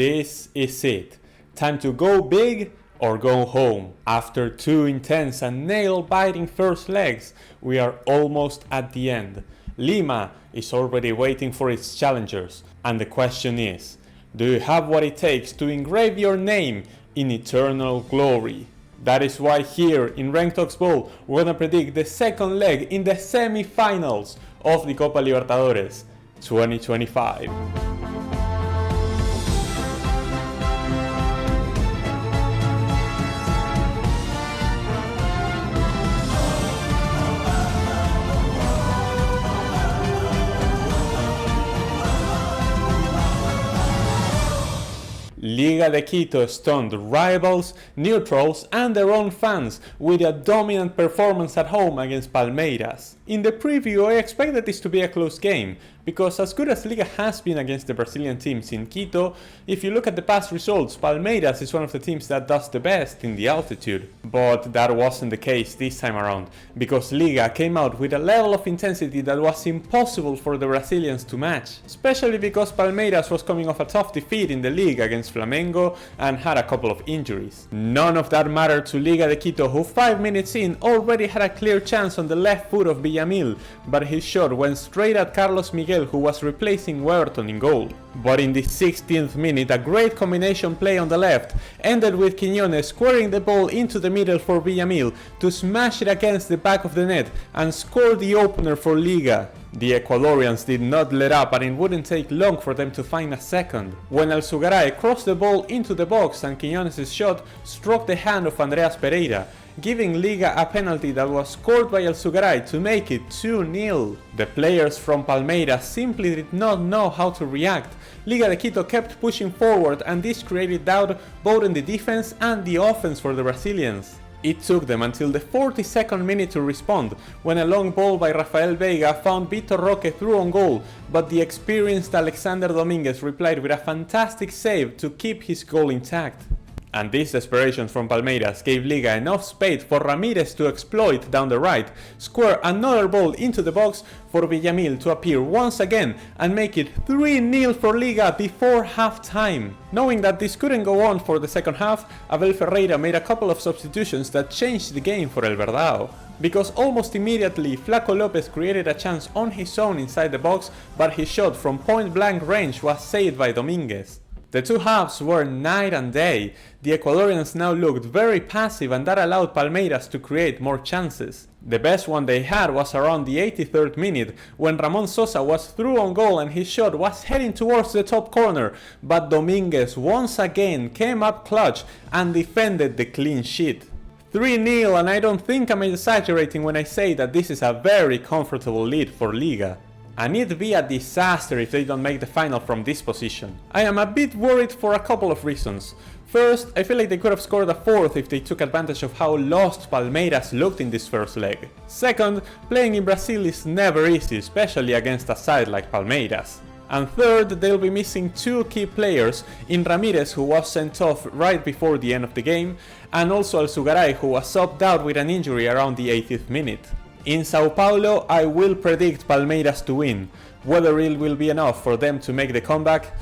This is it. Time to go big or go home. After two intense and nail-biting first legs, we are almost at the end. Lima is already waiting for its challengers, and the question is, do you have what it takes to engrave your name in eternal glory? That is why here in Rank Talks Bowl, we're gonna predict the second leg in the semi-finals of the Copa Libertadores 2025. Liga de Quito stunned rivals, neutrals and their own fans with a dominant performance at home against Palmeiras. In the preview I expected this to be a close game, because as good as Liga has been against the Brazilian teams in Quito, if you look at the past results, Palmeiras is one of the teams that does the best in the altitude. But that wasn't the case this time around, because Liga came out with a level of intensity that was impossible for the Brazilians to match, especially because Palmeiras was coming off a tough defeat in the league against Flamengo and had a couple of injuries. None of that mattered to Liga de Quito, who 5 minutes in already had a clear chance on the left foot of Villamil, but his shot went straight at Carlos Miguel, who was replacing Weberton in goal. But in the 16th minute, a great combination play on the left ended with Quiñones squaring the ball into the middle for Villamil to smash it against the back of the net and score the opener for Liga. The Ecuadorians did not let up, and it wouldn't take long for them to find a second, when Alzugaray crossed the ball into the box and Quiñones' shot struck the hand of Andreas Pereira, giving Liga a penalty that was scored by Alzugaray to make it 2-0. The players from Palmeiras simply did not know how to react. Liga de Quito kept pushing forward, and this created doubt both in the defense and the offense for the Brazilians. It took them until the 42nd minute to respond, when a long ball by Rafael Veiga found Vitor Roque through on goal, but the experienced Alexander Dominguez replied with a fantastic save to keep his goal intact. And this desperation from Palmeiras gave Liga enough space for Ramirez to exploit down the right, square another ball into the box for Villamil to appear once again and make it 3-0 for Liga before half-time. Knowing that this couldn't go on for the second half, Abel Ferreira made a couple of substitutions that changed the game for El Verdao. Because almost immediately Flaco Lopez created a chance on his own inside the box, but his shot from point-blank range was saved by Dominguez. The two halves were night and day. The Ecuadorians now looked very passive, and that allowed Palmeiras to create more chances. The best one they had was around the 83rd minute, when Ramon Sosa was through on goal and his shot was heading towards the top corner, but Dominguez once again came up clutch and defended the clean sheet. 3-0, and I don't think I'm exaggerating when I say that this is a very comfortable lead for Liga. And it'd be a disaster if they don't make the final from this position. I am a bit worried for a couple of reasons. First, I feel like they could have scored a fourth if they took advantage of how lost Palmeiras looked in this first leg. Second, playing in Brazil is never easy, especially against a side like Palmeiras. And third, they'll be missing two key players in Ramirez, who was sent off right before the end of the game, and also Alzugaray, who was subbed out with an injury around the 80th minute. In Sao Paulo, I will predict Palmeiras to win. Whether it will be enough for them to make the comeback,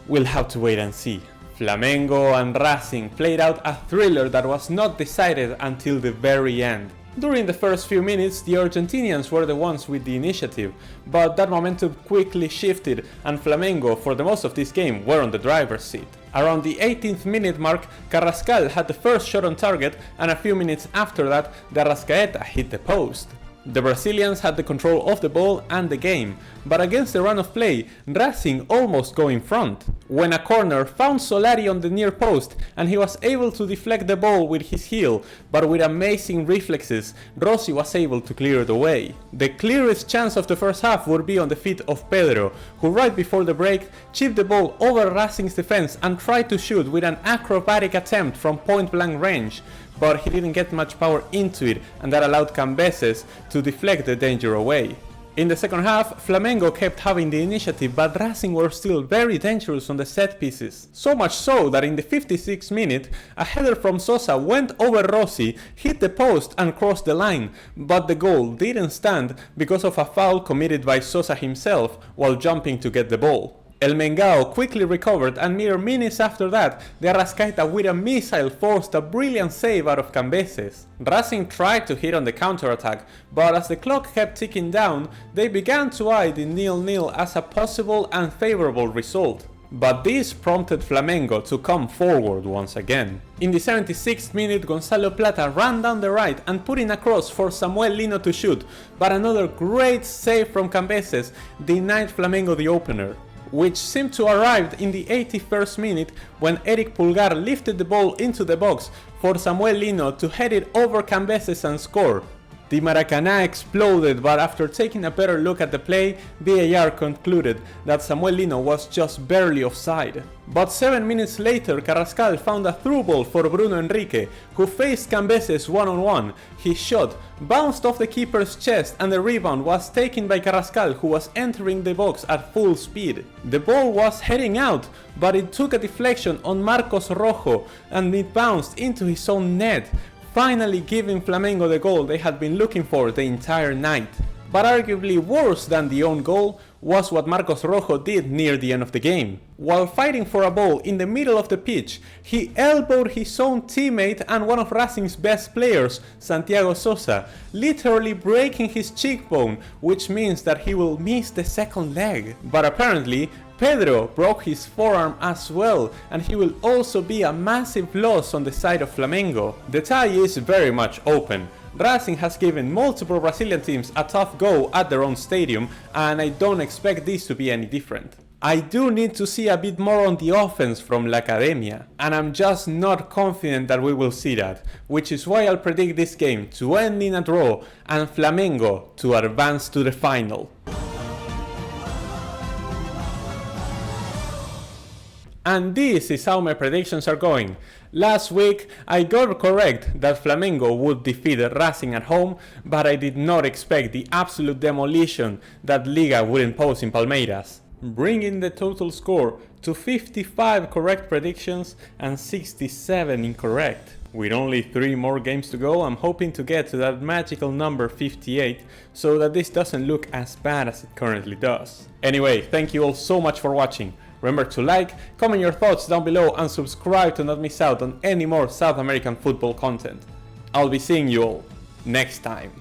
we'll have to wait and see. Flamengo and Racing played out a thriller that was not decided until the very end. During the first few minutes, the Argentinians were the ones with the initiative, but that momentum quickly shifted and Flamengo, for the most of this game, were on the driver's seat. Around the 18th minute mark, Carrascal had the first shot on target, and a few minutes after that, De Arrascaeta hit the post. The Brazilians had the control of the ball and the game, but against the run of play, Racing almost go in front, when a corner found Solari on the near post and he was able to deflect the ball with his heel, but with amazing reflexes, Rossi was able to clear it away. The clearest chance of the first half would be on the feet of Pedro, who right before the break chipped the ball over Racing's defense and tried to shoot with an acrobatic attempt from point-blank range, but he didn't get much power into it, and that allowed Cambeses to deflect the danger away. In the second half, Flamengo kept having the initiative, but Racing were still very dangerous on the set pieces. So much so that in the 56th minute, a header from Sosa went over Rossi, hit the post and crossed the line, but the goal didn't stand because of a foul committed by Sosa himself while jumping to get the ball. El Mengao quickly recovered, and mere minutes after that, the Arrascaeta with a missile forced a brilliant save out of Cambeses. Racing tried to hit on the counter-attack, but as the clock kept ticking down, they began to eye the 0-0 as a possible and favourable result. But this prompted Flamengo to come forward once again. In the 76th minute, Gonzalo Plata ran down the right and put in a cross for Samuel Lino to shoot, but another great save from Cambeses denied Flamengo the opener, which seemed to arrive in the 81st minute when Eric Pulgar lifted the ball into the box for Samuel Lino to head it over Cambeses and score. The Maracaná exploded, but after taking a better look at the play, VAR concluded that Samuel Lino was just barely offside. But 7 minutes later, Carrascal found a through ball for Bruno Enrique, who faced Cambeses one-on-one. His shot bounced off the keeper's chest and the rebound was taken by Carrascal, who was entering the box at full speed. The ball was heading out, but it took a deflection on Marcos Rojo and it bounced into his own net, finally giving Flamengo the goal they had been looking for the entire night. But arguably worse than the own goal was what Marcos Rojo did near the end of the game. While fighting for a ball in the middle of the pitch, he elbowed his own teammate and one of Racing's best players, Santiago Sosa, literally breaking his cheekbone, which means that he will miss the second leg. But apparently, Pedro broke his forearm as well, and he will also be a massive loss on the side of Flamengo. The tie is very much open. Racing has given multiple Brazilian teams a tough go at their own stadium, and I don't expect this to be any different. I do need to see a bit more on the offense from La Academia, and I'm just not confident that we will see that, which is why I'll predict this game to end in a draw and Flamengo to advance to the final. And this is how my predictions are going. Last week I got correct that Flamengo would defeat Racing at home, but I did not expect the absolute demolition that Liga would impose in Palmeiras, bringing the total score to 55 correct predictions and 67 incorrect. With only 3 more games to go, I'm hoping to get to that magical number 58 so that this doesn't look as bad as it currently does. Anyway, thank you all so much for watching. Remember to like, comment your thoughts down below and subscribe to not miss out on any more South American football content. I'll be seeing you all next time.